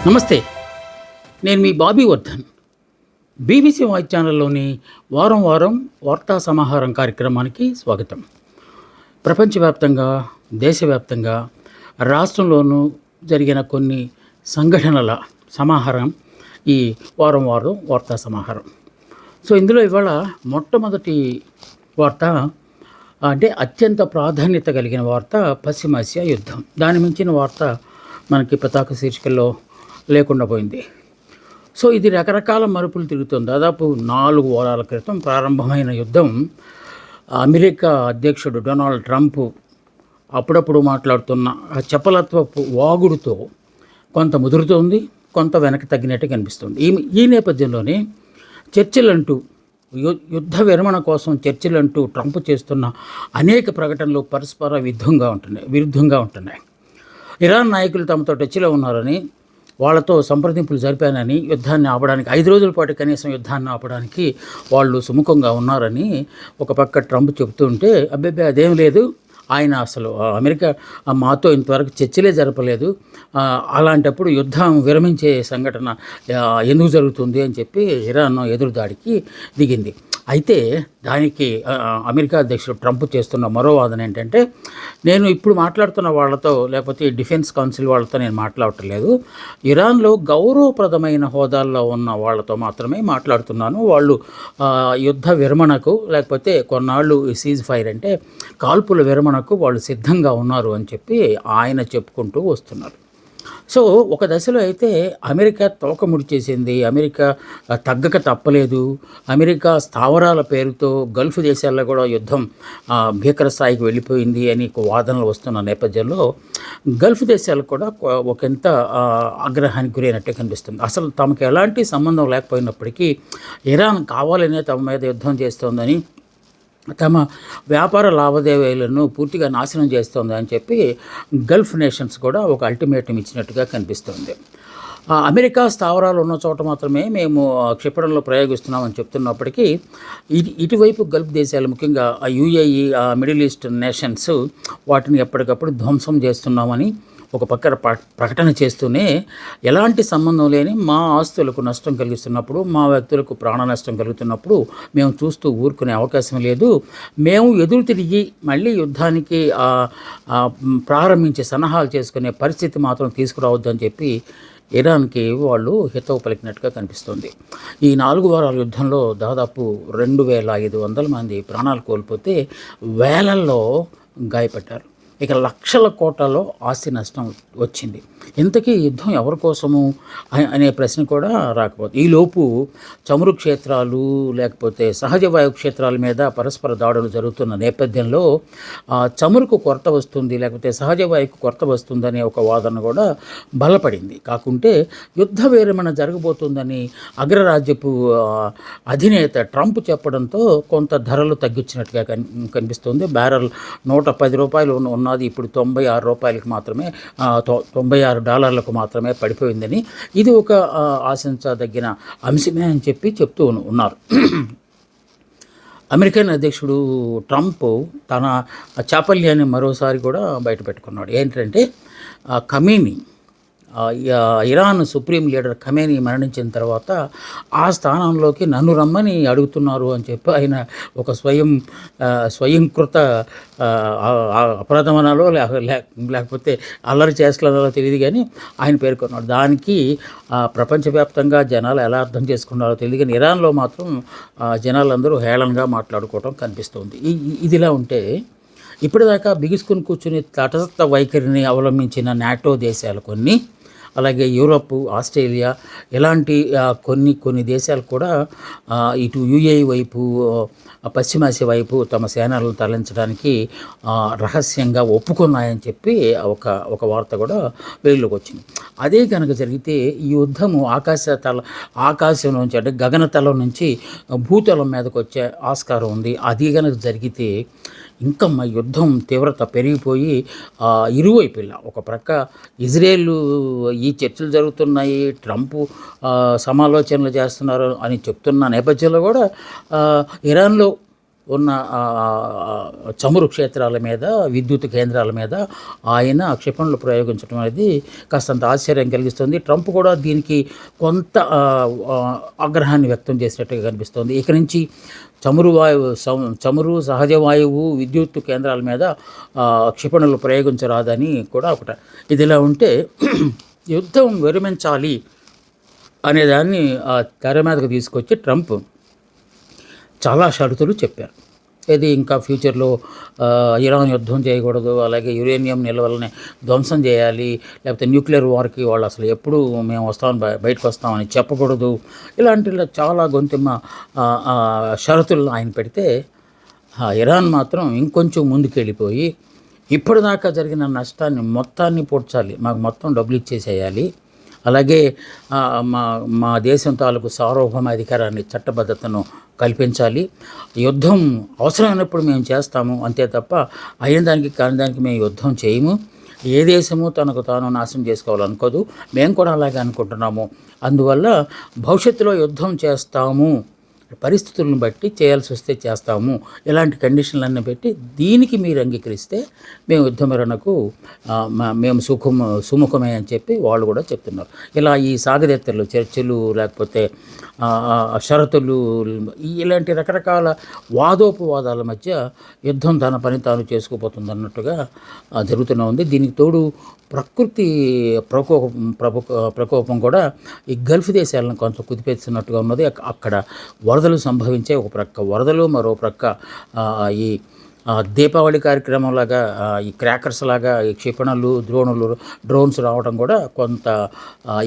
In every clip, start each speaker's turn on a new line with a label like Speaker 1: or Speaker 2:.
Speaker 1: నమస్తే. నేను మీ Bobby Vardhan. BBC voice ఛానల్లోని వారం వారం వార్తా సమాహారం కార్యక్రమానికి స్వాగతం. ప్రపంచవ్యాప్తంగా, దేశవ్యాప్తంగా, రాష్ట్రంలోనూ జరిగిన కొన్ని సంఘటనల సమాహారం ఈ వారం వారం వార్తా సమాహారం. సో ఇందులో ఇవాళ మొట్టమొదటి వార్త అంటే అత్యంత ప్రాధాన్యత కలిగిన వార్త పశ్చిమాసియా యుద్ధం. దాని మించిన వార్త మనకి పతాక శీర్షికల్లో లేకుండా పోయింది. సో ఇది రకరకాల మలుపులు తిరుగుతుంది. దాదాపు 4 వారాల క్రితం ప్రారంభమైన యుద్ధం అమెరికా అధ్యక్షుడు డొనాల్డ్ ట్రంప్ అప్పుడప్పుడు మాట్లాడుతున్న చపలత్వపు వాగుడుతో కొంత ముదురుతోంది, కొంత వెనక్కి తగ్గినట్టు కనిపిస్తుంది. ఈ నేపథ్యంలోనే చర్చలంటూ యుద్ధ విరమణ కోసం చర్చలంటూ ట్రంప్ చేస్తున్న అనేక ప్రకటనలు పరస్పర విరుద్ధంగా ఉంటున్నాయి. ఇరాన్ నాయకులు తమతో టచ్లో ఉన్నారని, వాళ్ళతో సంప్రదింపులు జరిపానని, యుద్ధాన్ని ఆపడానికి 5 రోజుల పాటు కనీసం యుద్ధాన్ని ఆపడానికి వాళ్ళు సుముఖంగా ఉన్నారని ఒక పక్క ట్రంప్ చెబుతూ ఉంటే, అబ్బే అదేం లేదు, ఆయన అసలు అమెరికా మాతో ఇంతవరకు చర్చలే జరపలేదు, అలాంటప్పుడు యుద్ధం విరమించే సంఘటన ఎందుకు జరుగుతుంది అని చెప్పి ఇరాన్ ఎదురుదాడికి దిగింది. అయితే దానికి అమెరికా అధ్యక్షుడు ట్రంప్ చేస్తున్న మరో వాదన ఏంటంటే, నేను ఇప్పుడు మాట్లాడుతున్న వాళ్ళతో, లేకపోతే డిఫెన్స్ కౌన్సిల్ వాళ్ళతో నేను మాట్లాడటం లేదు, ఇరాన్లో గౌరవప్రదమైన హోదాల్లో ఉన్న వాళ్ళతో మాత్రమే మాట్లాడుతున్నాను. వాళ్ళు యుద్ధ విరమణకు, లేకపోతే కొన్నాళ్ళు సీజ్ ఫైర్ అంటే కాల్పుల విరమణకు వాళ్ళు సిద్ధంగా ఉన్నారు అని చెప్పి ఆయన చెప్పుకుంటూ వస్తున్నారు. సో ఒక దశలో అయితే అమెరికా తోక ముడిచేసింది, అమెరికా తగ్గక తప్పలేదు, అమెరికా స్థావరాల పేరుతో గల్ఫ్ దేశాల్లో కూడా యుద్ధం భీకర స్థాయికి వెళ్ళిపోయింది అని వాదనలు వస్తున్న నేపథ్యంలో గల్ఫ్ దేశాలు కూడా ఒకంత ఆగ్రహానికి గురైనట్టే కనిపిస్తుంది. అసలు తమకు ఎలాంటి సంబంధం లేకపోయినప్పటికీ ఇరాన్ కావాలనే తమ మీద యుద్ధం చేస్తోందని, తమ వ్యాపార లావాదేవీలను పూర్తిగా నాశనం చేస్తుంది అని చెప్పి గల్ఫ్ నేషన్స్ కూడా ఒక అల్టిమేటం ఇచ్చినట్టుగా కనిపిస్తుంది. అమెరికా స్థావరాలు ఉన్న చోట మాత్రమే మేము క్షిపణులను ప్రయోగిస్తున్నామని చెప్తున్నప్పటికీ ఇటువైపు గల్ఫ్ దేశాలు, ముఖ్యంగా యుఏఈ, మిడిల్ ఈస్ట్ నేషన్స్ వాటిని ఎప్పటికప్పుడు ధ్వంసం చేస్తున్నామని ఒక పక్కన ప్రకటన చేస్తూనే, ఎలాంటి సంబంధం లేని మా ఆస్తులకు నష్టం కలిగిస్తున్నప్పుడు, మా వ్యక్తులకు ప్రాణ నష్టం కలుగుతున్నప్పుడు మేము చూస్తూ ఊరుకునే అవకాశం లేదు, మేము ఎదురు తిరిగి మళ్ళీ యుద్ధానికి ప్రారంభించే సన్నాహాలు చేసుకునే పరిస్థితి మాత్రం తీసుకురావద్దని చెప్పి ఇరాన్కి వాళ్ళు హితవు పలికినట్టుగా కనిపిస్తుంది. ఈ 4 వారాల యుద్ధంలో దాదాపు 2500 మంది ప్రాణాలు కోల్పోతే వేలల్లో గాయపడ్డారు. ఇక లక్షల కోట్లలో ఆస్తి నష్టం వచ్చింది. ఇంతకీ యుద్ధం ఎవరి కోసము అనే ప్రశ్న కూడా రాకపోతే, ఈలోపు చమురు క్షేత్రాలు, లేకపోతే సహజ వాయు క్షేత్రాల మీద పరస్పర దాడులు జరుగుతున్న నేపథ్యంలో చమురుకు కొరత వస్తుంది, లేకపోతే సహజ వాయుకు కొరత వస్తుందనే ఒక వాదన కూడా బలపడింది. కాకుంటే యుద్ధ విరమణ జరగబోతుందని అగ్రరాజ్యపు అధినేత ట్రంప్ చెప్పడంతో కొంత ధరలు తగ్గించినట్టుగా కనిపిస్తుంది. బ్యారెల్ $110 ఉన్నది ఇప్పుడు $96 మాత్రమే, $96 మాత్రమే పడిపోయిందని, ఇది ఒక ఆశించదగిన అంశమే అని చెప్పి చెప్తూ ఉన్నారు. అమెరికన్ అధ్యక్షుడు ట్రంప్ తన చాపల్యాన్ని మరోసారి కూడా బయటపెట్టుకున్నాడు. ఏంటంటే Khamenei, Iran supreme leader Khamenei మరణించిన తర్వాత ఆ స్థానంలోకి నన్ను రమ్మని అడుగుతున్నారు అని చెప్పి ఆయన ఒక స్వయంకృత అపరాధమనాలో లేకపోతే అల్లరి చేష్టలలో తెలియదు కానీ ఆయన పేర్కొన్నాడు. దానికి ప్రపంచవ్యాప్తంగా జనాలు ఎలా అర్థం చేసుకున్నారో తెలియదు కానీ ఇరాన్లో మాత్రం జనాలందరూ హేళనగా మాట్లాడుకోవడం కనిపిస్తుంది. ఇదిలా ఉంటే, ఇప్పటిదాకా బిగుసుకుని కూర్చుని తటస్థ వైఖరిని అవలంబించిన నాటో దేశాలు కొన్ని, అలాగే యూరప్, ఆస్ట్రేలియా ఇలాంటి కొన్ని దేశాలు కూడా ఇటు యుఏఈ వైపు, పశ్చిమాసియా వైపు తమ సేనలను తరలించడానికి రహస్యంగా ఒప్పుకున్నాయని చెప్పి ఒక వార్త కూడా వెలుగులోకి వచ్చింది. అదే కనుక జరిగితే ఈ యుద్ధము ఆకాశం నుంచి, అంటే గగనతలం నుంచి భూతలం మీదకి వచ్చే ఆస్కారం ఉంది. అది కనుక జరిగితే ఇంకా మా యుద్ధం తీవ్రత పెరిగిపోయి ఇరువైపులా, ఒక ప్రక్క ఇజ్రాయేల్ ఈ చర్చలు జరుగుతున్నాయి, ట్రంప్ సమాలోచనలు చేస్తున్నారు అని చెప్తున్న నేపథ్యంలో కూడా ఇరాన్లో ఉన్న చమురు క్షేత్రాల మీద, విద్యుత్ కేంద్రాల మీద ఆయన క్షిపణులు ప్రయోగించడం అనేది కాస్తంత ఆశ్చర్యం కలిగిస్తుంది. ట్రంప్ కూడా దీనికి కొంత ఆగ్రహాన్ని వ్యక్తం చేసినట్టుగా కనిపిస్తోంది. ఇక నుంచి చమురు, సహజ వాయువు, విద్యుత్ కేంద్రాల మీద క్షిపణులు ప్రయోగించరాదని కూడా ఒకట. ఇదిలా ఉంటే యుద్ధం విరమించాలి అనేదాన్ని తెర మీదకు తీసుకొచ్చి ట్రంప్ చాలా షరతులు చెప్పారు. ఇది ఇంకా ఫ్యూచర్లో ఇరాన్ యుద్ధం చేయకూడదు, అలాగే యురేనియం నిల్వలని ధ్వంసం చేయాలి, లేకపోతే న్యూక్లియర్ వార్కి వాళ్ళు అసలు ఎప్పుడు మేము బయటకు వస్తామని చెప్పకూడదు. ఇలాంటి చాలా గొంతుమ్మ షరతులను ఆయన పెడితే ఇరాన్ మాత్రం ఇంకొంచెం ముందుకెళ్ళిపోయి ఇప్పటిదాకా జరిగిన నష్టాన్ని మొత్తాన్ని పూడ్చాలి, మాకు మొత్తం డబ్బులు ఇచ్చేసేయాలి, అలాగే మా దేశం తాలూకు సార్వభౌమాధికారాన్ని, చట్టబద్ధతను కల్పించాలి, యుద్ధం అవసరమైనప్పుడు మేము చేస్తాము అంతే తప్ప అయిన దానికి కాని దానికి మేము యుద్ధం చేయము, ఏ దేశము తనకు తాను నాశనం చేసుకోవాలనుకోదు, మేము కూడా అలాగే అనుకుంటున్నాము, అందువల్ల భవిష్యత్తులో యుద్ధం చేస్తాము, పరిస్థితులను బట్టి చేయాల్సి వస్తే చేస్తాము, ఇలాంటి కండిషన్లన్నీ పెట్టి దీనికి మీరు అంగీకరిస్తే మేము యుద్ధమరణకు మేము సుముఖమే అని చెప్పి వాళ్ళు కూడా చెప్తున్నారు. ఇలా ఈ సాగదెత్తలు, చర్చలు, లేకపోతే షరతులు, ఇలాంటి రకరకాల వాదోపవాదాల మధ్య యుద్ధం తన పని తాను చేసుకుపోతుంది అన్నట్టుగా జరుగుతూనే ఉంది. దీనికి తోడు ప్రకృతి ప్రకోపం కూడా ఈ గల్ఫ్ దేశాలను కొంచెం కుదిపేస్తున్నట్టుగా ఉన్నది. అక్కడ వరదలు సంభవించే, ఒక ప్రక్క వరదలు, మరో ప్రక్క ఈ దీపావళి కార్యక్రమంలాగా ఈ క్రాకర్స్ లాగా ఈ క్షిపణులు, డ్రోన్స్ రావడం కూడా కొంత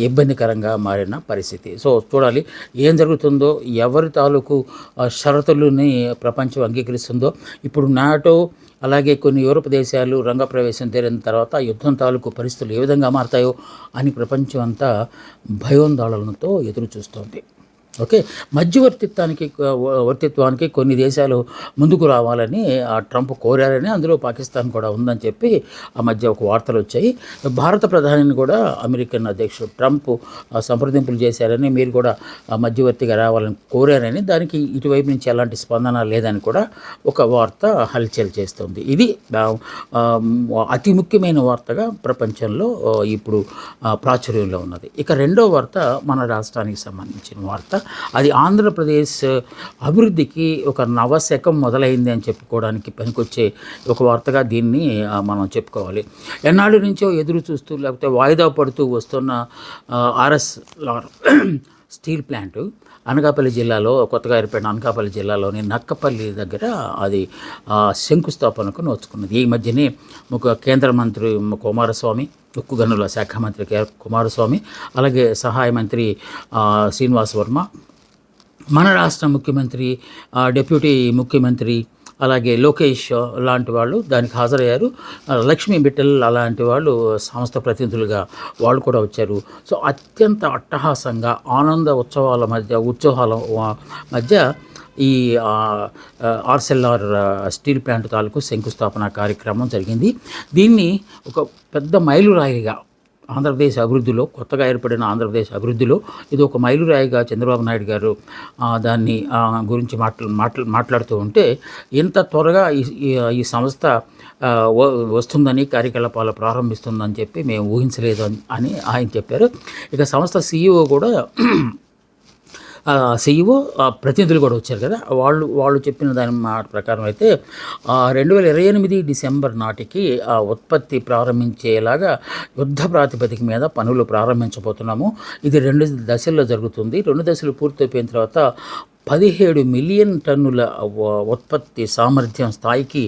Speaker 1: ఇబ్బందికరంగా మారిన పరిస్థితి. సో చూడాలి ఏం జరుగుతుందో, ఎవరి తాలూకు షరతులని ప్రపంచం అంగీకరిస్తుందో. ఇప్పుడు నాటో అలాగే కొన్ని యూరోప్ దేశాలు రంగప్రవేశం తేలిన తర్వాత యుద్ధం తాలూకు పరిస్థితులు ఏ విధంగా మారతాయో అని ప్రపంచం అంతా భయోందోళనతో ఎదురు చూస్తోంది. ఓకే, వర్తిత్వానికి కొన్ని దేశాలు ముందుకు రావాలని ట్రంప్ కోరారని, అందులో పాకిస్తాన్ కూడా ఉందని చెప్పి ఆ మధ్య ఒక వార్తలు వచ్చాయి. భారత ప్రధానిని కూడా అమెరికన్ అధ్యక్షుడు ట్రంప్ సంప్రదింపులు చేశారని, మీరు కూడా మధ్యవర్తిగా రావాలని కోరారని, దానికి ఇటువైపు నుంచి ఎలాంటి స్పందన లేదని కూడా ఒక వార్త హల్చల్ చేస్తుంది. ఇది అతి ముఖ్యమైన వార్తగా ప్రపంచంలో ఇప్పుడు ప్రాచుర్యంలో ఉన్నది. ఇక రెండో వార్త మన రాష్ట్రానికి సంబంధించిన వార్త. అది ఆంధ్రప్రదేశ్ అభివృద్ధికి ఒక నవశకం మొదలైంది అని చెప్పుకోవడానికి పనికొచ్చే ఒక వార్తగా దీన్ని మనం చెప్పుకోవాలి. ఎన్నాళ్ళ నుంచో ఎదురు చూస్తూ లేకపోతే వాయిదా పడుతూ వస్తున్న ఆర్ఎస్ఆర్ స్టీల్ ప్లాంటు అనకాపల్లి జిల్లాలో, కొత్తగా ఏర్పడిన అనకాపల్లి జిల్లాలోని నక్కపల్లి దగ్గర అది శంకుస్థాపనకు నోచుకున్నది. ఈ మధ్యనే కేంద్ర మంత్రి కుమారస్వామి, ఉక్కు గనుల శాఖ మంత్రి కుమారస్వామి, అలాగే సహాయ మంత్రి శ్రీనివాస్ వర్మ, మన రాష్ట్ర ముఖ్యమంత్రి, డిప్యూటీ ముఖ్యమంత్రి, అలాగే లోకేష్ లాంటి వాళ్ళు దానికి హాజరయ్యారు. లక్ష్మీ బిట్టల్ అలాంటి వాళ్ళు సంస్థ ప్రతినిధులుగా వాళ్ళు కూడా వచ్చారు. సో అత్యంత అట్టహాసంగా ఆనంద ఉత్సవాల మధ్య ఈ ఆర్సెల్ఆర్ స్టీల్ ప్లాంట్ తాలూకు శంకుస్థాపన కార్యక్రమం జరిగింది. దీన్ని ఒక పెద్ద మైలురాయిగా ఆంధ్రప్రదేశ్ అభివృద్ధిలో, కొత్తగా ఏర్పడిన ఆంధ్రప్రదేశ్ అభివృద్ధిలో ఇది ఒక మైలురాయిగా చంద్రబాబు నాయుడు గారు దాన్ని గురించి మాట్లాడుతూ ఉంటే, ఇంత త్వరగా ఈ సంస్థ వస్తుందని, కార్యకలాపాలు ప్రారంభిస్తుందని చెప్పి మేము ఊహించలేదు అని ఆయన చెప్పారు. ఇక సంస్థ సీఈఓ కూడా సీఈఓ ప్రతినిధులు కూడా వచ్చారు కదా, వాళ్ళు చెప్పిన దాని మాట ప్రకారం అయితే 2028 డిసెంబర్ నాటికి ఉత్పత్తి ప్రారంభించేలాగా యుద్ధ ప్రాతిపదిక మీద పనులు ప్రారంభించబోతున్నాము. ఇది 2 దశల్లో జరుగుతుంది. 2 దశలు పూర్తయిపోయిన తర్వాత 17 మిలియన్ టన్నుల ఉత్పత్తి సామర్థ్యం స్థాయికి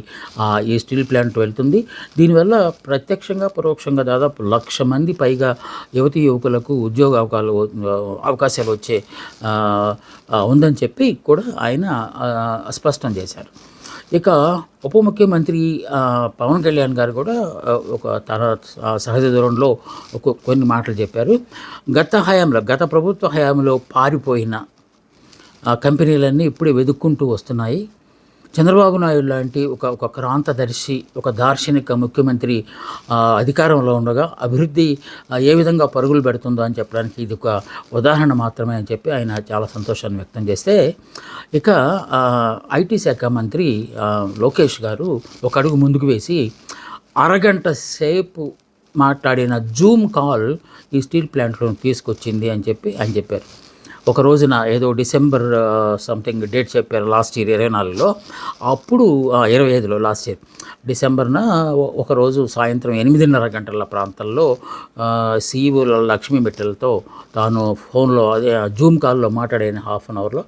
Speaker 1: ఈ స్టీల్ ప్లాంట్ వెళ్తుంది. దీనివల్ల ప్రత్యక్షంగా పరోక్షంగా దాదాపు 1,00,000 మంది పైగా యువతీ యువకులకు ఉద్యోగ అవకాశాలు వచ్చే ఉందని చెప్పి కూడా ఆయన స్పష్టం చేశారు. ఇక ఉప ముఖ్యమంత్రి పవన్ కళ్యాణ్ గారు కూడా తన సహజ దూరంలో కొన్ని మాటలు చెప్పారు. గత ప్రభుత్వ హయాంలో పారిపోయిన కంపెనీలన్నీ ఇప్పుడే వెతుక్కుంటూ వస్తున్నాయి. చంద్రబాబు నాయుడు లాంటి ఒక క్రాంతదర్శి, ఒక దార్శనిక ముఖ్యమంత్రి అధికారంలో ఉండగా అభివృద్ధి ఏ విధంగా పరుగులు పెడుతుందో అని చెప్పడానికి ఇది ఒక ఉదాహరణ మాత్రమే అని చెప్పి ఆయన చాలా సంతోషాన్ని వ్యక్తం చేస్తే, ఇక ఐటీ శాఖ మంత్రి లోకేష్ గారు ఒక అడుగు ముందుకు వేసి అరగంట సేపు మాట్లాడిన జూమ్ కాల్ ఈ స్టీల్ ప్లాంట్లో తీసుకొచ్చింది అని చెప్పి ఆయన చెప్పారు. ఒక రోజున ఏదో డిసెంబర్ సంథింగ్ డేట్ చెప్పారు లాస్ట్ ఇయర్ 24లో, అప్పుడు 25లో లాస్ట్ ఇయర్ డిసెంబర్న ఒకరోజు సాయంత్రం 8:30 గంటల ప్రాంతంలో CEO లక్ష్మీ మిట్టల్తో తాను ఫోన్లో అదే జూమ్ కాల్లో మాట్లాడిన హాఫ్ అన్ అవర్లో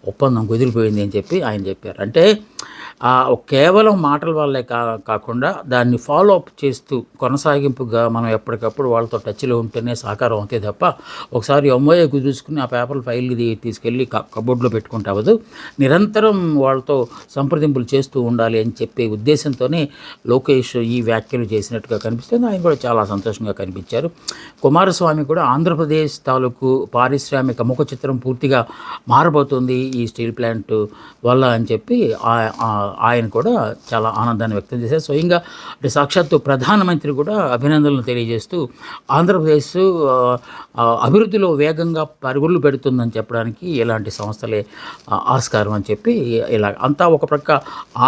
Speaker 1: ఒప్పందం కుదిరిపోయింది అని చెప్పి ఆయన చెప్పారు. అంటే కేవలం మాటల వల్లే కాకుండా దాన్ని ఫాలో అప్ చేస్తూ కొనసాగింపుగా మనం ఎప్పటికప్పుడు వాళ్ళతో టచ్లో ఉంటేనే సహకారం అవుతాయి తప్ప ఒకసారి ఎంఓఏ కుదుర్చుకుని ఆ పేపర్ ఫైల్ తీసుకెళ్ళి కబోర్డ్లో పెట్టుకుంటే అవ్వదు. నిరంతరం వాళ్ళతో సంప్రదింపులు చేస్తూ ఉండాలి అని చెప్పే ఉద్దేశంతోనే లోకేష్ ఈ వ్యాఖ్యలు చేసినట్టుగా కనిపిస్తుంది. ఆయన కూడా చాలా సంతోషంగా కనిపించారు. కుమారస్వామి కూడా ఆంధ్రప్రదేశ్ తాలూకు పారిశ్రామిక ముఖ చిత్రం పూర్తిగా మారబోతుంది ఈ స్టీల్ ప్లాంట్ వల్ల అని చెప్పి ఆయన కూడా చాలా ఆనందాన్ని వ్యక్తం చేశారు. స్వయంగా అంటే సాక్షాత్తు ప్రధానమంత్రి కూడా అభినందనలు తెలియజేస్తూ ఆంధ్రప్రదేశ్ అభివృద్ధిలో వేగంగా పరుగులు పెడుతుందని చెప్పడానికి ఇలాంటి సంస్థలే ఆస్కారం అని చెప్పి ఇలా అంతా ఒక ప్రక్క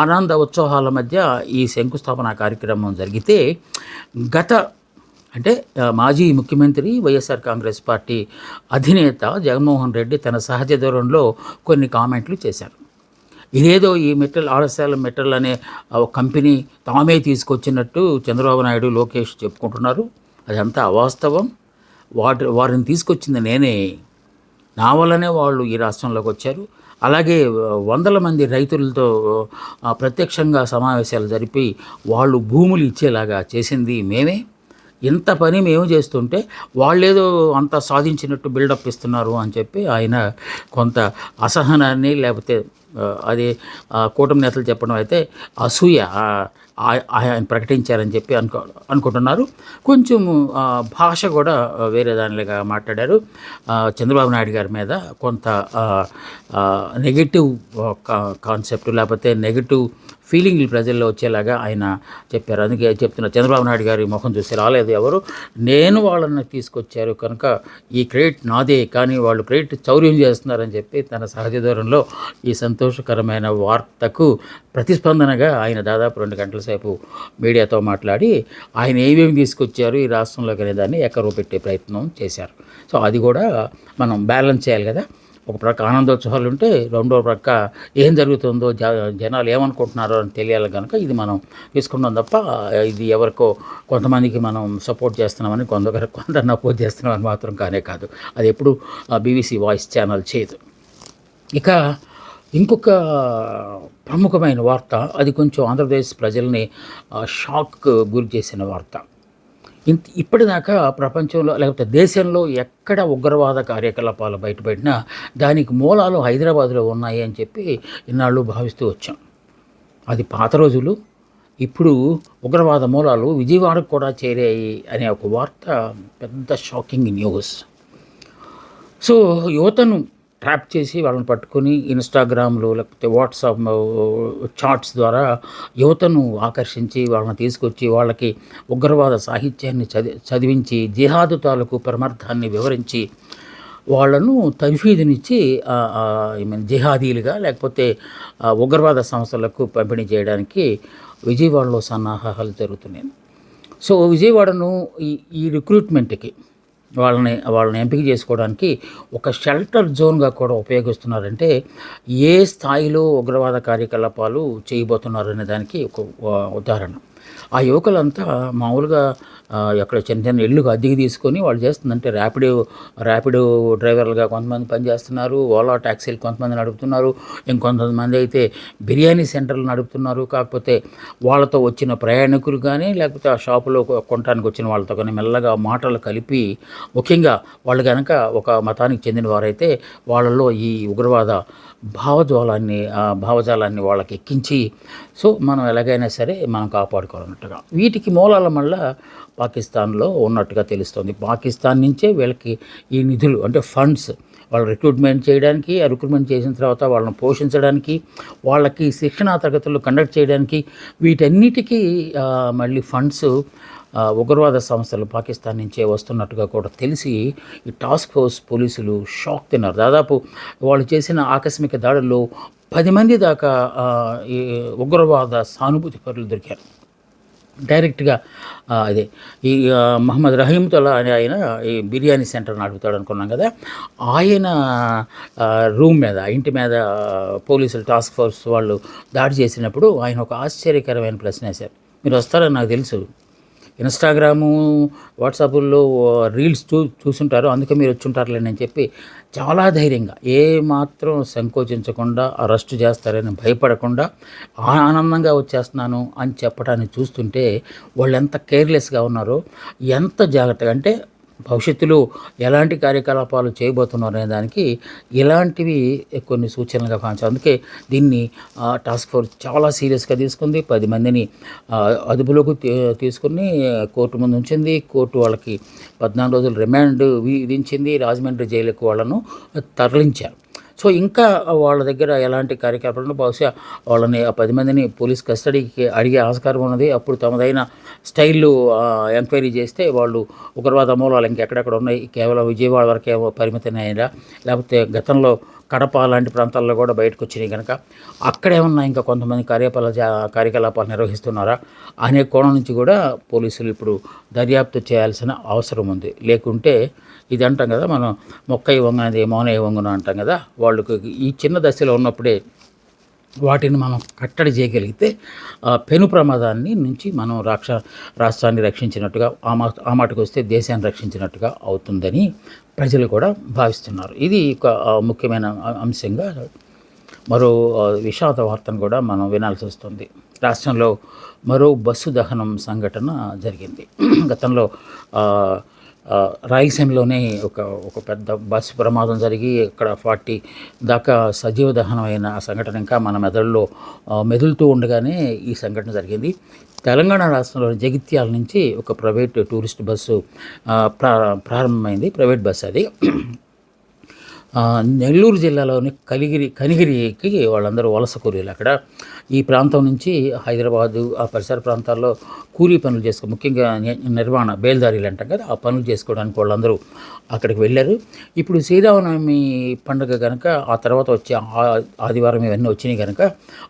Speaker 1: ఆనంద ఉత్సవాల మధ్య ఈ శంకుస్థాపన కార్యక్రమం జరిగితే, అంటే మాజీ ముఖ్యమంత్రి వైఎస్ఆర్ కాంగ్రెస్ పార్టీ అధినేత జగన్మోహన్ రెడ్డి తన సహజ ధోరణిలో కొన్ని కామెంట్లు చేశారు. ఇదేదో ఈ మెటల్ ఆర్ఎస్ఎల్ మెటల్ అనే ఒక కంపెనీ తామే తీసుకొచ్చినట్టు చంద్రబాబు నాయుడు లోకేష్ చెప్పుకుంటున్నారు. అదంతా అవాస్తవం. వారిని తీసుకొచ్చింది నేనే. నా వల్లనే వాళ్ళు ఈ రాష్ట్రంలోకి వచ్చారు. అలాగే వందల మంది రైతులతో ప్రత్యక్షంగా సమావేశాలు జరిపి వాళ్ళు భూములు ఇచ్చేలాగా చేసింది మేమే. ఇంత పని మేము చేస్తుంటే వాళ్ళేదో అంత సాధించినట్టు బిల్డప్ ఇస్తున్నారు అని చెప్పి ఆయన కొంత అసహనాన్ని, లేకపోతే అది కూటమి నేతలు చెప్పడం అయితే అసూయ ఆయన ప్రకటించారని చెప్పి అనుకుంటున్నారు. కొంచెం భాష కూడా వేరే దానిలాగా మాట్లాడారు. చంద్రబాబు నాయుడు గారి మీద కొంత నెగటివ్ కాన్సెప్ట్, లేకపోతే నెగటివ్ ఫీలింగ్లు ప్రజల్లో వచ్చేలాగా ఆయన చెప్పారు. అందుకే చెప్తున్నా, చంద్రబాబు నాయుడు గారి ముఖం చూసి రాలేదు ఎవరు, నేను వాళ్ళని తీసుకొచ్చారు కనుక ఈ క్రెడిట్ నాదే, కానీ వాళ్ళు క్రెడిట్ చౌర్యం చేస్తున్నారని చెప్పి తన సహజ ధోరణిలో ఈ సంతోషకరమైన వార్తకు ప్రతిస్పందనగా ఆయన దాదాపు 2 గంటల సేపు మీడియాతో మాట్లాడి ఆయన ఏమేమి తీసుకొచ్చారు ఈ రాష్ట్రంలోకి అనే దాన్ని ఎక్కరో పెట్టే ప్రయత్నం చేశారు. సో అది కూడా మనం బ్యాలెన్స్ చేయాలి కదా. ఒక ప్రక్క ఆనందోత్సవాలు ఉంటే రెండో ప్రక్క ఏం జరుగుతుందో జనాలు ఏమనుకుంటున్నారో అని తెలియాలి కనుక ఇది మనం తీసుకున్నాం తప్ప ఇది ఎవరికో కొంతమందికి మనం సపోర్ట్ చేస్తున్నామని కొందరిని అపోజ్ చేస్తున్నామని మాత్రం కానే కాదు. అది ఎప్పుడు BBC వాయిస్ ఛానల్ చేయదు. ఇక ఇంకొక ప్రముఖమైన వార్త, అది కొంచెం ఆంధ్రప్రదేశ్ ప్రజల్ని షాక్ గురి చేసిన వార్త. ఇప్పటిదాకా ప్రపంచంలో లేకపోతే దేశంలో ఎక్కడ ఉగ్రవాద కార్యకలాపాలు బయటపడినా దానికి మూలాలు హైదరాబాద్లో ఉన్నాయి అని చెప్పి ఇన్నాళ్ళు భావిస్తూ వచ్చాం. అది పాత రోజులు. ఇప్పుడు ఉగ్రవాద మూలాలు విజయవాడకు కూడా చేరాయి అనే ఒక వార్త పెద్ద షాకింగ్ న్యూస్. సో యువతను ట్రాప్ చేసి వాళ్ళని పట్టుకొని ఇన్స్టాగ్రామ్లో లేకపోతే వాట్సాప్ చాట్స్ ద్వారా యువతను ఆకర్షించి వాళ్ళని తీసుకొచ్చి వాళ్ళకి ఉగ్రవాద సాహిత్యాన్ని చదివించి జిహాదు తాలూకు పరమార్థాన్ని వివరించి వాళ్ళను తర్ఫీదునిచ్చి జిహాదీలుగా లేకపోతే ఉగ్రవాద సంస్థలకు పంపిణీ చేయడానికి విజయవాడలో సన్నాహాలు జరుగుతున్నాయి. సో విజయవాడను ఈ రిక్రూట్మెంట్కి వాళ్ళని ఎంపిక చేసుకోవడానికి ఒక షెల్టర్ జోన్గా కూడా ఉపయోగిస్తున్నారంటే ఏ స్థాయిలో ఉగ్రవాద కార్యకలాపాలు చేయబోతున్నారనే దానికి ఒక ఉదాహరణ. ఆ యువకులంతా మామూలుగా అక్కడ చిన్న చిన్న ఇళ్ళుకు అద్దెకి తీసుకొని వాళ్ళు చేస్తుందంటే ర్యాపిడో డ్రైవర్లుగా కొంతమంది పనిచేస్తున్నారు, ఓలా ట్యాక్సీలు కొంతమంది నడుపుతున్నారు, ఇంకొంతమంది అయితే బిర్యానీ సెంటర్లు నడుపుతున్నారు. కాకపోతే వాళ్ళతో వచ్చిన ప్రయాణికులు కానీ లేకపోతే ఆ షాపులో కొనడానికి వచ్చిన వాళ్ళతో కానీ మెల్లగా మాటలు కలిపి, ముఖ్యంగా వాళ్ళు కనుక ఒక మతానికి చెందిన వారైతే వాళ్ళలో ఈ ఉగ్రవాద భావజాలాన్ని వాళ్ళకి ఎక్కించి సో మనం ఎలాగైనా సరే మనం కాపాడుకోవాలన్నట్టుగా. వీటికి మూలాల మళ్ళా పాకిస్తాన్లో ఉన్నట్టుగా తెలుస్తుంది. పాకిస్తాన్ నుంచే వీళ్ళకి ఈ నిధులు అంటే ఫండ్స్ వాళ్ళు రిక్రూట్మెంట్ చేయడానికి, ఆ రిక్రూట్మెంట్ చేసిన తర్వాత వాళ్ళని పోషించడానికి, వాళ్ళకి శిక్షణా తరగతులు కండక్ట్ చేయడానికి, వీటన్నిటికీ మళ్ళీ ఫండ్స్ ఉగ్రవాద సంస్థలు పాకిస్తాన్ నుంచే వస్తున్నట్టుగా కూడా తెలిసి ఈ టాస్క్ ఫోర్స్ పోలీసులు షాక్ తిన్నారు. దాదాపు వాళ్ళు చేసిన ఆకస్మిక దాడుల్లో 10 మంది దాకా ఈ ఉగ్రవాద సానుభూతి పరులు దొరికారు. డైరెక్ట్గా అదే ఈ మహమ్మద్ రహీమ్‌తోలా అనే ఆయన ఈ బిర్యానీ సెంటర్ నడుపుతాడు అనుకున్నాం కదా! ఆయన రూమ్ మీద, ఇంటి మీద పోలీసులు టాస్క్ ఫోర్స్ వాళ్ళు దాడి చేసినప్పుడు ఆయన ఒక ఆశ్చర్యకరమైన ప్రశ్న వేశారు. మీరు వస్తారని నాకు తెలుసు. ఇన్‌స్టాగ్రాము, వాట్సాపుల్లో రీల్స్ చూసుంటారు. అందుకే మీరు వచ్చుంటారులేండి అని చెప్పి చాలా ధైర్యంగా, ఏమాత్రం సంకోచించకుండా, అరెస్ట్ చేస్తారని భయపడకుండా, ఆనందంగా వచ్చేస్తున్నాను అని చెప్పడాన్ని చూస్తుంటే వాళ్ళు ఎంత కేర్‌లెస్‌గా ఉన్నారో, ఎంత జాగ్రత్తగా అంటే భవిష్యత్తులో ఎలాంటి కార్యకలాపాలు చేయబోతున్నారు అనే దానికి ఇలాంటివి కొన్ని సూచనలుగా కావచ్చు. అందుకే దీన్ని టాస్క్ ఫోర్స్ చాలా సీరియస్గా తీసుకుంది. 10 మందిని అదుపులోకి తీసుకుని కోర్టు ముందు ఉంచింది. కోర్టు వాళ్ళకి 14 రోజులు రిమాండ్ విధించింది. రాజమండ్రి జైలుకు వాళ్ళను తరలించారు. సో ఇంకా వాళ్ళ దగ్గర ఎలాంటి కార్యకలాపాలను బహుశా వాళ్ళని ఆ 10 మందిని పోలీస్ కస్టడీకి అడిగే ఆస్కారం ఉన్నది. అప్పుడు తమదైన స్టైల్లో ఎంక్వైరీ చేస్తే వాళ్ళు ఉగ్రవాద మూలాలు ఇంకెక్కడెక్కడ ఉన్నాయి, కేవలం విజయవాడ వరకే పరిమితమైనరా, లేకపోతే గతంలో కడప లాంటి ప్రాంతాల్లో కూడా బయటకు వచ్చినాయి కనుక అక్కడేమన్నా ఇంకా కొంతమంది కార్యకలాపాలు నిర్వహిస్తున్నారా అనే కోణం నుంచి కూడా పోలీసులు ఇప్పుడు దర్యాప్తు చేయాల్సిన అవసరం ఉంది. లేకుంటే ఇది అంటాం కదా, మనం మొక్కై వంగనది మౌనై వంగున అంటాం కదా, వాళ్ళకు ఈ చిన్న దశలో ఉన్నప్పుడే వాటిని మనం కట్టడి చేయగలిగితే పెను ప్రమాదాన్ని నుంచి మనం రాష్ట్రాన్ని రక్షించినట్టుగా, ఆ మాటకు వస్తే దేశాన్ని రక్షించినట్టుగా అవుతుందని ప్రజలు కూడా భావిస్తున్నారు. ఇది ఒక ముఖ్యమైన అంశంగా మరో విషాద వార్తను కూడా మనం వినాల్సి వస్తుంది. రాష్ట్రంలో మరో బస్సు దహనం సంఘటన జరిగింది. గతంలో రాయలసీమలోనే ఒక పెద్ద బస్సు ప్రమాదం జరిగి అక్కడ 40 దాకా సజీవ దహనమైన ఆ సంఘటన ఇంకా మన మెదడులో మెదులుతూ ఉండగానే ఈ సంఘటన జరిగింది. తెలంగాణ రాష్ట్రంలోని జగిత్యాల నుంచి ఒక ప్రైవేట్ టూరిస్ట్ బస్సు ప్రారంభమైంది. ప్రైవేట్ బస్సు అది నెల్లూరు జిల్లాలోని కనిగిరికి వాళ్ళందరూ వలస కూలీలు. అక్కడ ఈ ప్రాంతం నుంచి హైదరాబాదు ఆ పరిసర ప్రాంతాల్లో కూలీ పనులు ముఖ్యంగా నిర్మాణ బేల్దారీలు అంటాం కదా, ఆ పనులు చేసుకోవడానికి వాళ్ళందరూ అక్కడికి వెళ్ళారు. ఇప్పుడు శ్రీరామనవమి పండుగ కనుక, ఆ తర్వాత వచ్చే ఆదివారం ఇవన్నీ వచ్చినాయి కనుక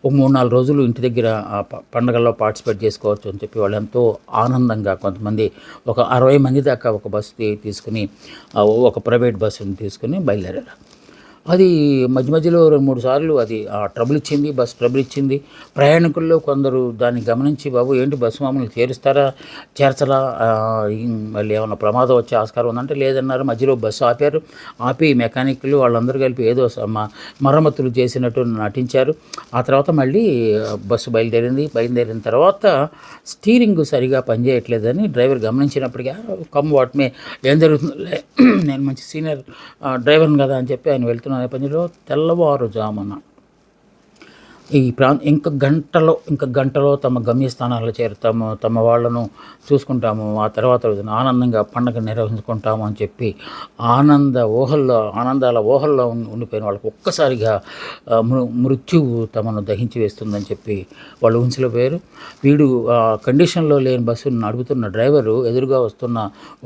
Speaker 1: ఒక 3-4 రోజులు ఇంటి దగ్గర పండుగల్లో పార్టిసిపేట్ చేసుకోవచ్చు అని చెప్పి వాళ్ళు ఎంతో ఆనందంగా, కొంతమంది ఒక 60 మంది దాకా ఒక బస్సు తీసుకుని, ఒక ప్రైవేట్ బస్సుని తీసుకుని బయలుదేరారు. అది మధ్యలో 2-3 సార్లు అది ట్రబుల్ ఇచ్చింది, బస్సు ట్రబుల్ ఇచ్చింది. ప్రయాణికుల్లో కొందరు దాన్ని గమనించి, బాబు ఏంటి బస్సు మమ్మల్ని చేర్చరా, మళ్ళీ ఏమైనా ప్రమాదం వచ్చే ఆస్కారం ఉందంటే లేదన్నారు. మధ్యలో బస్సు ఆపి మెకానిక్లు వాళ్ళందరూ కలిపి ఏదో మరమ్మతులు చేసినట్టు నటించారు. ఆ తర్వాత మళ్ళీ బస్సు బయలుదేరిన తర్వాత స్టీరింగ్ సరిగా పనిచేయట్లేదని డ్రైవర్ గమనించినప్పటికీ వాటిమే ఏం జరుగుతుందో, నేను మంచి సీనియర్ డ్రైవర్ని కదా అని చెప్పి ఆయన వెళ్తున్న నేపథ్యంలో తెల్లవారుజామున ఇంక గంటలో తమ గమ్యస్థానాల్లో చేరుతాము, తమ వాళ్ళను చూసుకుంటాము, ఆ తర్వాత ఆనందంగా పండుగ నిర్వహించుకుంటాము అని చెప్పి ఆనందాల ఊహల్లో ఉండిపోయిన వాళ్ళకి ఒక్కసారిగా మృత్యువు తమను దహించి వేస్తుందని చెప్పి వాళ్ళు ఊహించలేకపోయారు. వీడు కండిషన్లో లేని బస్సును నడుపుతున్న డ్రైవరు ఎదురుగా వస్తున్న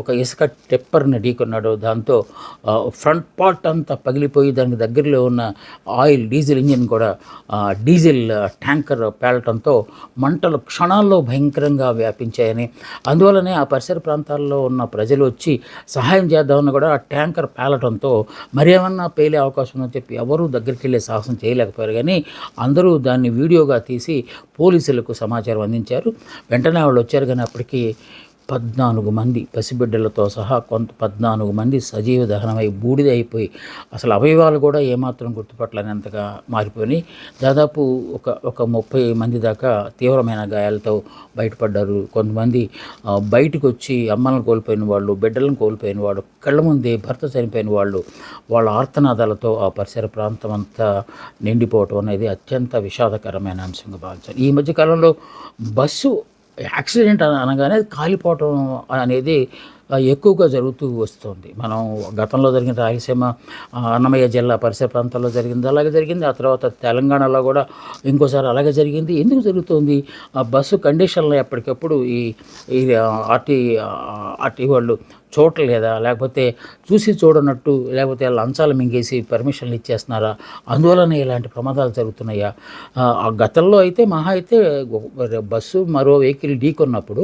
Speaker 1: ఒక ఇసుక టెప్పర్ని ఢీకొన్నాడు. దాంతో ఫ్రంట్ పార్ట్ అంతా పగిలిపోయి దానికి దగ్గరలో ఉన్న డీజిల్ ఇంజిన్ కూడా డీజిల్ ట్యాంకర్ పేలటంతో మంటలు క్షణాల్లో భయంకరంగా వ్యాపించాయని, అందువల్లనే ఆ పరిసర ప్రాంతాల్లో ఉన్న ప్రజలు వచ్చి సహాయం చేద్దామని కూడా ఆ ట్యాంకర్ పేలటంతో మరేమన్నా పేలే అవకాశం ఉందని చెప్పి ఎవరూ దగ్గరికి వెళ్ళే సాహసం చేయలేకపోయారు. కానీ అందరూ దాన్ని వీడియోగా తీసి పోలీసులకు సమాచారం అందించారు. వెంటనే వాళ్ళు వచ్చారు. కానీ అప్పటికి 14 మంది పసిబిడ్డలతో సహా 14 మంది సజీవ దహనమై బూడిదైపోయి అసలు అవయవాలు కూడా ఏమాత్రం గుర్తుపట్టలేనంతగా మారిపోయినాయి. దాదాపు ఒక 30 మంది దాకా తీవ్రమైన గాయాలతో బయటపడ్డారు. కొంతమంది బయటకు వచ్చి అమ్మలను కోల్పోయిన వాళ్ళు, బిడ్డలను కోల్పోయిన వాళ్ళు, కళ్ళ ముందే భర్త చనిపోయిన వాళ్ళు, వాళ్ళ ఆర్తనాదాలతో ఆ పరిసర ప్రాంతం అంతా నిండిపోవటం అనేది అత్యంత విషాదకరమైన అంశంగా భావించారు. ఈ మధ్యకాలంలో బస్సు యాక్సిడెంట్ అనగానే అది కాలిపోవటం అనేది ఎక్కువగా జరుగుతూ వస్తుంది. మనం గతంలో జరిగిన రాయలసీమ, అన్నమయ్య జిల్లా పరిసర ప్రాంతాల్లో జరిగింది అలాగే జరిగింది. ఆ తర్వాత తెలంగాణలో కూడా ఇంకోసారి అలాగే జరిగింది. ఎందుకు జరుగుతుంది? ఆ బస్సు కండిషన్లు ఎప్పటికప్పుడు ఈ ఈ ఆర్టీ వాళ్ళు చూడలేదా, లేకపోతే చూసి చూడనట్టు, లేకపోతే లంచాలు మింగేసి పర్మిషన్లు ఇచ్చేస్తున్నారా, అందువలన ఇలాంటి ప్రమాదాలు జరుగుతున్నాయా? ఆ గతంలో అయితే మహా అయితే బస్సు మరో వెహికల్ ఢీకొన్నప్పుడు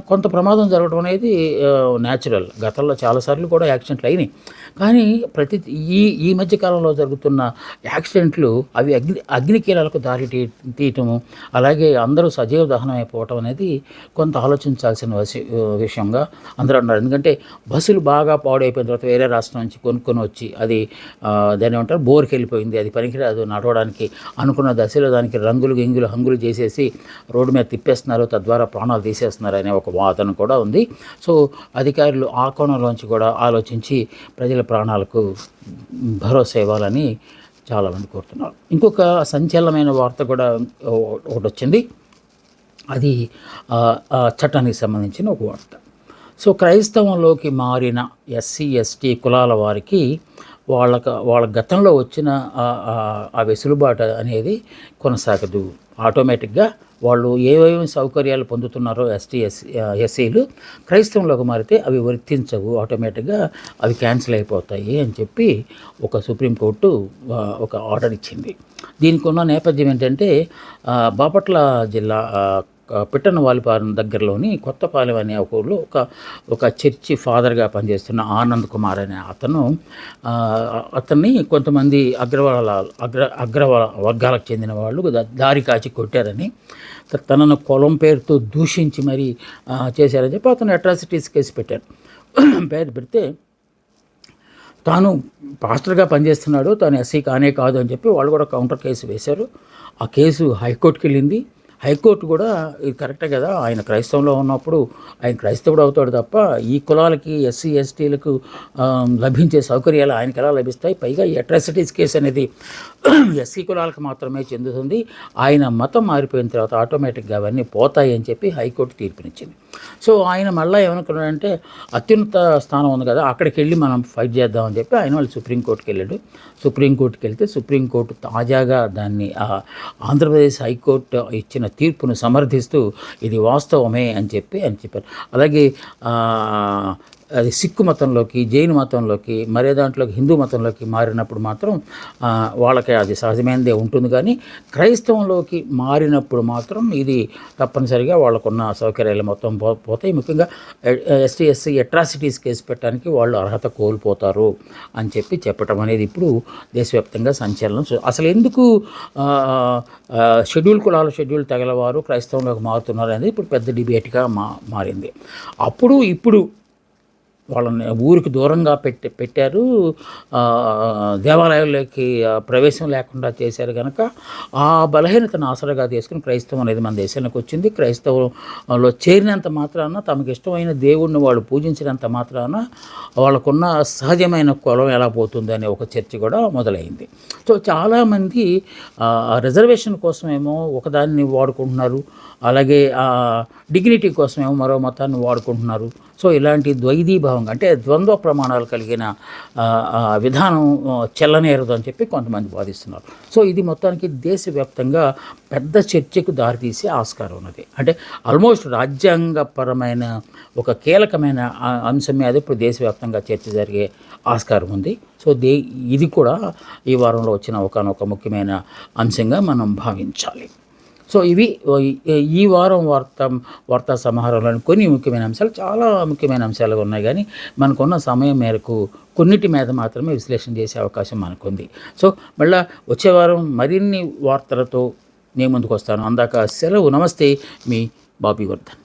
Speaker 1: కొంత ప్రమాదం జరగడం అనేది న్యాచురల్. గతంలో చాలాసార్లు కూడా యాక్సిడెంట్లు అయినాయి. కానీ ఈ ఈ మధ్య కాలంలో జరుగుతున్న యాక్సిడెంట్లు అవి అగ్నికీలాలకు దారి తీయటము, అలాగే అందరూ సజీవ దహనం అయిపోవటం అనేది కొంత ఆలోచించాల్సిన విషయంగా అందరూ అన్నారు. ఎందుకంటే బస్సులు బాగా పాడైపోయిన తర్వాత వేరే రాష్ట్రం నుంచి కొనుక్కొని వచ్చి అది దాన్ని ఏమంటారు, బోర్కి వెళ్ళిపోయింది, అది పనికిరాదు నడవడానికి అనుకున్న దశలో దానికి రంగులు గింగులు హంగులు చేసేసి రోడ్డు మీద తిప్పేస్తున్నారు, తద్వారా ప్రాణాలు తీసేస్తున్నారు అనే ఒక వాదన కూడా ఉంది. సో అధికారులు ఆ కోణంలోంచి కూడా ఆలోచించి ప్రజల ప్రాణాలకు భరోసా ఇవ్వాలని చాలామంది కోరుతున్నారు. ఇంకొక సంచలనమైన వార్త కూడా ఒకటి వచ్చింది. అది చట్టానికి సంబంధించిన ఒక వార్త. సో క్రైస్తవంలోకి మారిన ఎస్సీ ఎస్టీ కులాల వారికి వాళ్ళ గతంలో వచ్చిన ఆ వెసులుబాటు అనేది కొనసాగదు. ఆటోమేటిక్గా వాళ్ళు ఏవేమి సౌకర్యాలు పొందుతున్నారో ఎస్సీలు క్రైస్తవంలోకి మారితే అవి వర్తించవు, ఆటోమేటిక్గా అవి క్యాన్సిల్ అయిపోతాయి అని చెప్పి ఒక సుప్రీంకోర్టు ఒక ఆర్డర్ ఇచ్చింది. దీనికి ఉన్న నేపథ్యం ఏంటంటే బాపట్ల జిల్లా పిట్టనవాలిపాలెం దగ్గరలోని కొత్తపాలెం అనే ఒక ఊళ్ళో ఒక చర్చి ఫాదర్గా పనిచేస్తున్న ఆనంద్ కుమార్ అనే అతన్ని కొంతమంది అగ్ర వర్గాలకు చెందిన వాళ్ళు దారి కాచి కొట్టారని, తనను కులం పేరుతో దూషించి మరీ చేశారని చెప్పి అతను అట్రాసిటీస్ కేసు పెట్టారు. పేరు పెడితే తాను పాస్టర్గా పనిచేస్తున్నాడు, తాను ఎస్సీ కానే కాదు అని చెప్పి వాళ్ళు కూడా కౌంటర్ కేసు వేశారు. ఆ కేసు హైకోర్టుకి వెళ్ళింది. హైకోర్టు కూడా ఇది కరెక్టే కదా, ఆయన క్రైస్తవంలో ఉన్నప్పుడు ఆయన క్రైస్తవుడు అవుతాడు తప్ప ఈ కులాలకి ఎస్సీ ఎస్టీలకు లభించే సౌకర్యాలు ఆయనకి ఎలా లభిస్తాయి? పైగా ఈ అట్రాసిటీస్ కేసు అనేది ఎస్సీ కులాలకు మాత్రమే చెందుతుంది. ఆయన మతం మారిపోయిన తర్వాత ఆటోమేటిక్గా అవన్నీ పోతాయి అని చెప్పి హైకోర్టు తీర్పునిచ్చింది. సో ఆయన మళ్ళీ ఏమనుకున్నాడంటే అత్యున్నత స్థానం ఉంది కదా, అక్కడికి వెళ్ళి మనం ఫైట్ చేద్దామని చెప్పి ఆయన వాళ్ళు సుప్రీంకోర్టుకి వెళ్ళాడు. సుప్రీంకోర్టుకి వెళ్తే సుప్రీంకోర్టు తాజాగా దాన్ని ఆంధ్రప్రదేశ్ హైకోర్టు ఇచ్చిన తీర్పును సమర్థిస్తూ ఇది వాస్తవమే అని చెప్పారు. అలాగే అది సిక్కు మతంలోకి, జైన్ మతంలోకి, మరే దాంట్లోకి హిందూ మతంలోకి మారినప్పుడు మాత్రం వాళ్ళకి అది సహజమైనదే ఉంటుంది. కానీ క్రైస్తవంలోకి మారినప్పుడు మాత్రం ఇది తప్పనిసరిగా వాళ్ళకున్న సౌకర్యాలు మొత్తం పోతాయి. ముఖ్యంగా ఎస్సీ అట్రాసిటీస్ కేసు పెట్టడానికి వాళ్ళు అర్హత కోల్పోతారు అని చెప్పటం అనేది ఇప్పుడు దేశవ్యాప్తంగా సంచలనం. అసలు ఎందుకు షెడ్యూల్ తెగలవారు క్రైస్తవంలోకి మారుతున్నారు అనేది ఇప్పుడు పెద్ద డిబేట్గా మారింది. ఇప్పుడు వాళ్ళని ఊరికి దూరంగా పెట్టారు, దేవాలయాల్లోకి ప్రవేశం లేకుండా చేశారు. కనుక ఆ బలహీనతను ఆసరాగా తీసుకుని క్రైస్తవం అనేది మన దేశానికి వచ్చింది. క్రైస్తవంలో చేరినంత మాత్రాన, తమకు ఇష్టమైన దేవుణ్ణి వాళ్ళు పూజించినంత మాత్రాన వాళ్ళకున్న సహజమైన కులం ఎలా పోతుంది అనే ఒక చర్చ కూడా మొదలైంది. సో చాలామంది రిజర్వేషన్ కోసమేమో ఒకదాన్ని వాడుకుంటున్నారు, అలాగే డిగ్నిటీ కోసమేమో మరో మతాన్ని వాడుకుంటున్నారు. సో ఇలాంటి ద్వైధీభావంగా, అంటే ద్వంద్వ ప్రమాణాలు కలిగిన విధానం చెల్లనేరదు అని చెప్పి కొంతమంది వాదిస్తున్నారు. సో ఇది మొత్తానికి దేశవ్యాప్తంగా పెద్ద చర్చకు దారితీసే ఆస్కారం ఉన్నది. అంటే ఆల్మోస్ట్ రాజ్యాంగపరమైన ఒక కీలకమైన అంశం మీద ఇప్పుడు దేశవ్యాప్తంగా చర్చ జరిగే ఆస్కారం ఉంది. సో ఇది కూడా ఈ వారంలో వచ్చిన ఒక ముఖ్యమైన అంశంగా మనం భావించాలి. సో ఇవి ఈ వారం వార్తా సమాహారంలోని కొన్ని ముఖ్యమైన అంశాలు, చాలా ముఖ్యమైన అంశాలు ఉన్నాయి. కానీ మనకున్న సమయం మేరకు కొన్నిటి మీద మాత్రమే విశ్లేషణ చేసే అవకాశం మనకుంది. సో మళ్ళీ వచ్చే వారం మరిన్ని వార్తలతో నేను ముందుకు వస్తాను. అందాక సెలవు. నమస్తే, మీ బాబీ వర్ధన్.